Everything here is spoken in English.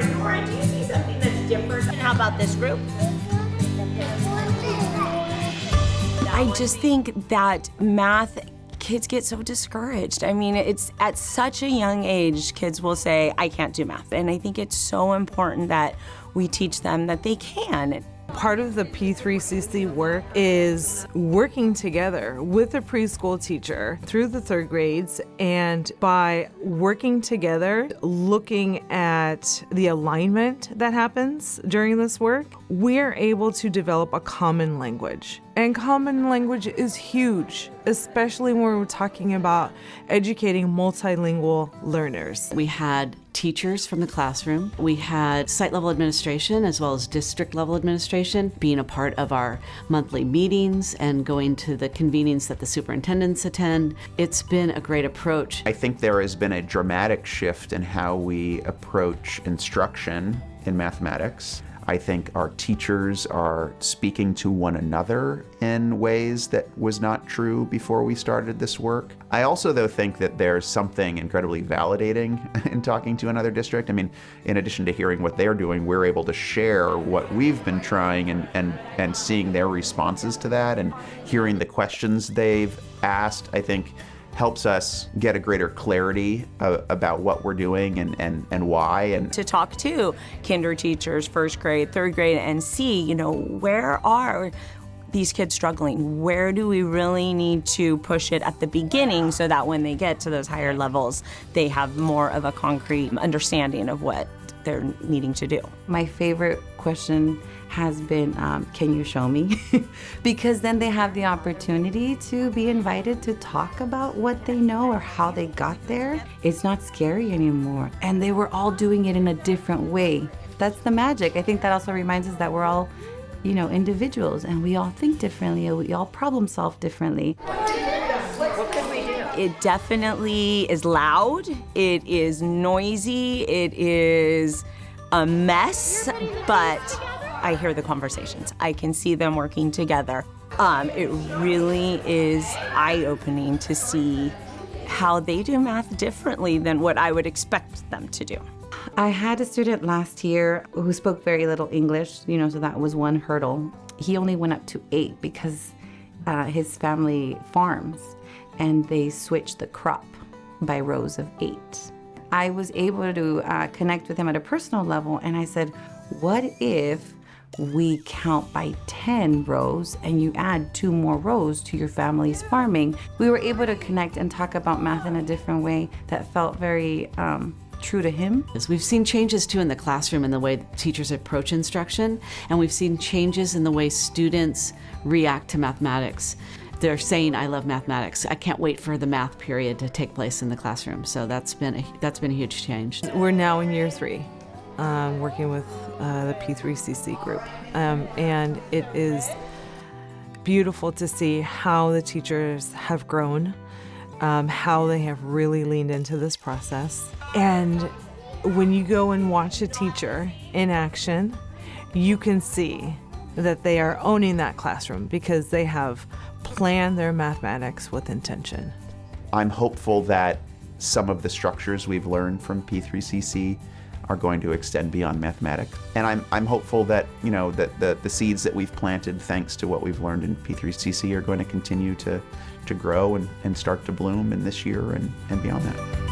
Nora, do you see something that's different? And how about this group? I just think that math, kids get so discouraged. I mean, it's at such a young age, kids will say, I can't do math. And I think it's so important that we teach them that they can. Part of the P3CC work is working together with a preschool teacher through the third grades, and by working together, looking at the alignment that happens during this work, we're able to develop a common language. And common language is huge, especially when we're talking about educating multilingual learners. We had teachers from the classroom. We had site level administration as well as district level administration being a part of our monthly meetings and going to the convenings that the superintendents attend. It's been a great approach. I think there has been a dramatic shift in how we approach instruction in mathematics. I think our teachers are speaking to one another in ways that was not true before we started this work. I also, though, think that there's something incredibly validating in talking to another district. I mean, in addition to hearing what they're doing, we're able to share what we've been trying and seeing their responses to that and hearing the questions they've asked, I think, helps us get a greater clarity about what we're doing and why. And to talk to kinder teachers, first grade, third grade, and see, you know, where are these kids struggling? Where do we really need to push it at the beginning so that when they get to those higher levels, they have more of a concrete understanding of what they're needing to do? My favorite question has been, can you show me? Because then they have the opportunity to be invited to talk about what they know or how they got there. It's not scary anymore. And they were all doing it in a different way. That's the magic. I think that also reminds us that we're all, you know, individuals, and we all think differently, we all problem solve differently. What could we do? It definitely is loud, it is noisy, it is a mess, but I hear the conversations. I can see them working together. It really is eye-opening to see how they do math differently than what I would expect them to do. I had a student last year who spoke very little English, you know, so that was one hurdle. He only went up to 8 because his family farms and they switched the crop by rows of 8. I was able to connect with him at a personal level, and I said, what if we count by 10 rows and you add 2 more rows to your family's farming? We were able to connect and talk about math in a different way that felt very true to him. We've seen changes too in the classroom in the way teachers approach instruction, and we've seen changes in the way students react to mathematics. They're saying, I love mathematics. I can't wait for the math period to take place in the classroom. So that's been a huge change. We're now in year 3, working with the P3CC group. And it is beautiful to see how the teachers have grown, how they have really leaned into this process. And when you go and watch a teacher in action, you can see that they are owning that classroom because they have planned their mathematics with intention. I'm hopeful that some of the structures we've learned from P3CC are going to extend beyond mathematics. And I'm hopeful that, you know, that the seeds that we've planted thanks to what we've learned in P3CC are going to continue to grow and start to bloom in this year and beyond that.